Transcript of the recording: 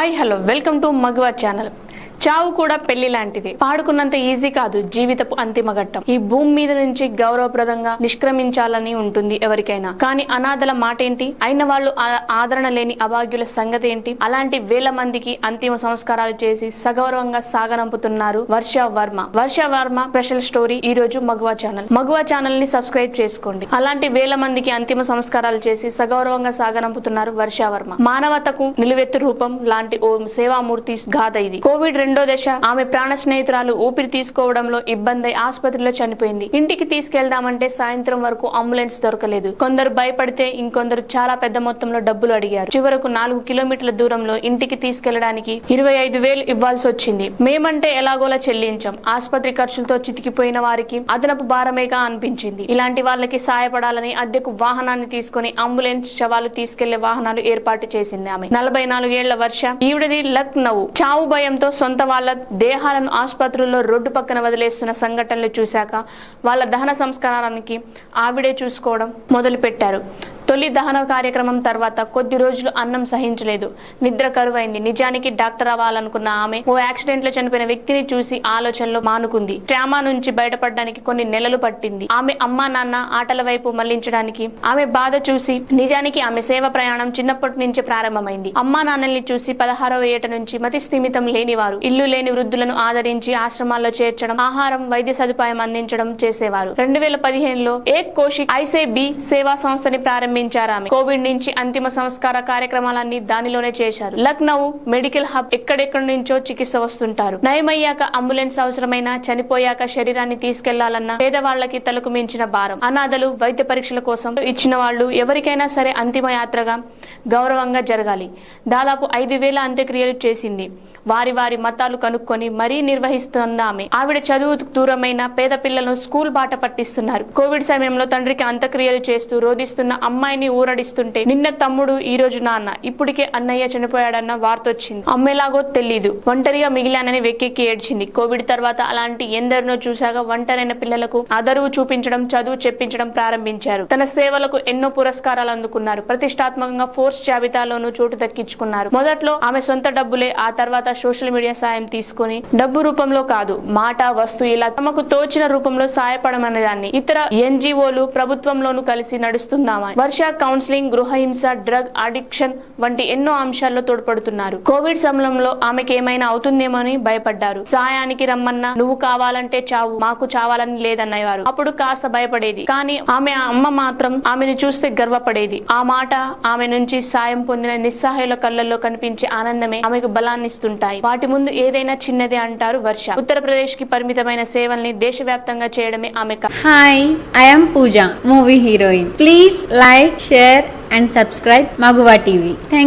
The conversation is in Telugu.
Hi hello welcome to Magava channel. చావు కూడా పెళ్లి లాంటిది. పాడుకున్నంత ఈజీ కాదు జీవితపు అంతిమ ఘట్టం. ఈ భూమి మీద నుంచి గౌరవప్రదంగా నిష్క్రమించాలని ఉంటుంది ఎవరికైనా. కానీ అనాథల మాట ఏంటి? అయిన వాళ్ళు ఆదరణ లేని అభాగ్యుల సంగతి ఏంటి? అలాంటి వేల మందికి అంతిమ సంస్కారాలు చేసి సగౌరవంగా సాగనంపుతున్నారు వర్ష వర్మ స్పెషల్ స్టోరీ ఈ రోజు మగవా ఛానల్ ని సబ్స్క్రైబ్ చేసుకోండి. అలాంటి వేల మందికి అంతిమ సంస్కారాలు చేసి సగౌరవంగా సాగనంపుతున్నారు వర్ష వర్మ. మానవతకు నిలువెత్తు రూపం లాంటి ఓ సేవామూర్తి గాథ ఇది. కోవిడ్ రెండో దశ. ఆమె ప్రాణ స్నేహితురాలు ఊపిరి తీసుకోవడంలో ఇబ్బంది ఆసుపత్రిలో చనిపోయింది. ఇంటికి తీసుకెళ్దామంటే సాయంత్రం వరకు అంబులెన్స్ దొరకలేదు. కొందరు భయపడితే ఇంకొందరు చాలా పెద్ద మొత్తంలో డబ్బులు అడిగారు. చివరకు 4 కిలోమీటర్ల దూరంలో ఇంటికి తీసుకెళ్లడానికి 25,000 ఇవ్వాల్సి వచ్చింది. మేమంటే ఎలాగోలా చెల్లించాం. ఆసుపత్రి ఖర్చులతో చితికిపోయిన వారికి అదనపు భారమేగా అనిపించింది. ఇలాంటి వాళ్ళకి సాయపడాలని అద్దెకు వాహనాన్ని తీసుకుని అంబులెన్స్ శవాలు తీసుకెళ్లే వాహనాలు ఏర్పాటు చేసింది ఆమె. 44 ఏళ్ల వర్ష. ఈవిడది లక్నౌ. చావు భయంతో సొంత వాళ్ళ దేహాలను ఆసుపత్రుల్లో రోడ్డు పక్కన వదిలేస్తున్న సంఘటనలు చూశాక వాళ్ళ దహన సంస్కారానికి ఆవిడే చూసుకోవడం మొదలు పెట్టారు. తొలి దహన కార్యక్రమం తర్వాత కొద్ది రోజులు అన్నం సహించలేదు. నిద్ర కరువైంది. నిజానికి డాక్టర్ అవ్వాలనుకున్న ఆమె ఓ యాక్సిడెంట్ లో చనిపోయిన వ్యక్తిని చూసి ఆలోచనలో మానుకుంది. ట్రామా నుంచి బయటపడడానికి కొన్ని నెలలు పట్టింది. ఆమె అమ్మా నాన్న ఆటల వైపు మళ్లించడానికి ఆమె బాధ చూసి. నిజానికి ఆమె సేవ ప్రయాణం చిన్నప్పటి నుంచి ప్రారంభమైంది. అమ్మా నాన్నల్ని చూసి 16వ ఏట నుంచి మతి స్థిమితం లేనివారు, ఇల్లు లేని వృద్ధులను ఆదరించి ఆశ్రమాల్లో చేర్చడం, ఆహారం వైద్య సదుపాయం అందించడం చేసేవారు. 2015లో ఏక్ కోషిక్ ఐసే బి సేవా సంస్థని ప్రారంభించారు. కోవిడ్ నుంచి అంతిమ సంస్కార కార్యక్రమాలన్నీ దానిలోనే చేశారు. Lucknow medical hub. ఎక్కడెక్కడి నుంచో చికిత్స వస్తుంటారు. నయమయ్యాక అంబులెన్స్ అవసరమైన, చనిపోయాక శరీరాన్ని తీసుకెళ్లాలన్న పేదవాళ్లకి తలకు మించిన భారం. అనాథలు, వైద్య పరీక్షల కోసం ఇచ్చిన వాళ్ళు, ఎవరికైనా సరే అంతిమ యాత్రగా గౌరవంగా జరగాలి. దాదాపు 5,000 అంత్యక్రియలు చేసింది. వారి మతాలు కనుక్కొని మరీ నిర్వహిస్తుంది ఆమె. ఆవిడ చదువు దూరమైన పేద పిల్లలను స్కూల్ బాట పట్టిస్తున్నారు. కోవిడ్ సమయంలో తండ్రికి అంత్యక్రియలు చేస్తూ రోధిస్తున్న అమ్మాయిని ఊరడిస్తుంటే నిన్న తమ్ముడు, ఈ రోజు నాన్న, ఇప్పటికే అన్నయ్య చనిపోయాడన్న వార్త వచ్చింది. అమ్మేలాగో తెలీదు. ఒంటరిగా మిగిలానని వెక్కెక్కి ఏడ్చింది. కోవిడ్ తర్వాత అలాంటి ఎందరినో చూశాక ఒంటరైన పిల్లలకు ఆదరువు చూపించడం, చదువు చెప్పించడం ప్రారంభించారు. తన సేవలకు ఎన్నో పురస్కారాలు అందుకున్నారు. ప్రతిష్టాత్మకంగా ఫోర్స్ జాబితాలోనూ చోటు దక్కించుకున్నారు. మొదట్లో ఆమె సొంత డబ్బులే, ఆ తర్వాత సోషల్ మీడియా సాయం తీసుకుని డబ్బు రూపంలో కాదు, మాట, వస్తు ఇలా తమకు తోచిన రూపంలో సాయపడమనేదాన్ని. ఇతర ఎన్జిఓలు, ప్రభుత్వంలోనూ కలిసి నడుస్తుందామా. వర్ష కౌన్సిలింగ్, గృహహింస, డ్రగ్ అడిక్షన్ వంటి ఎన్నో అంశాల్లో తోడ్పడుతున్నారు. కోవిడ్ సమయంలో ఆమెకి ఏమైనా అవుతుందేమోని భయపడ్డారు. సాయానికి రమ్మన్నా నువ్వు కావాలంటే చావు, మాకు చావాలని లేదన్నవారు. అప్పుడు కాస్త భయపడేది. కానీ ఆమె అమ్మ మాత్రం ఆమెను చూస్తే గర్వపడేది. ఆ మాట ఆమె నుంచి సాయం పొందిన నిస్సహాయుల కళ్ళల్లో కనిపించే ఆనందమే ఆమెకు బలాన్నిస్తుంటాయి. వాటి ముందు ఏదైనా చిన్నదే అంటారు వర్ష. ఉత్తరప్రదేశ్ కి పరిమితమైన సేవల్ని దేశవ్యాప్తంగా చేయడమే ఆమె. Hi, I am Pooja, movie heroine. Please like, share and subscribe Maguva TV. Thank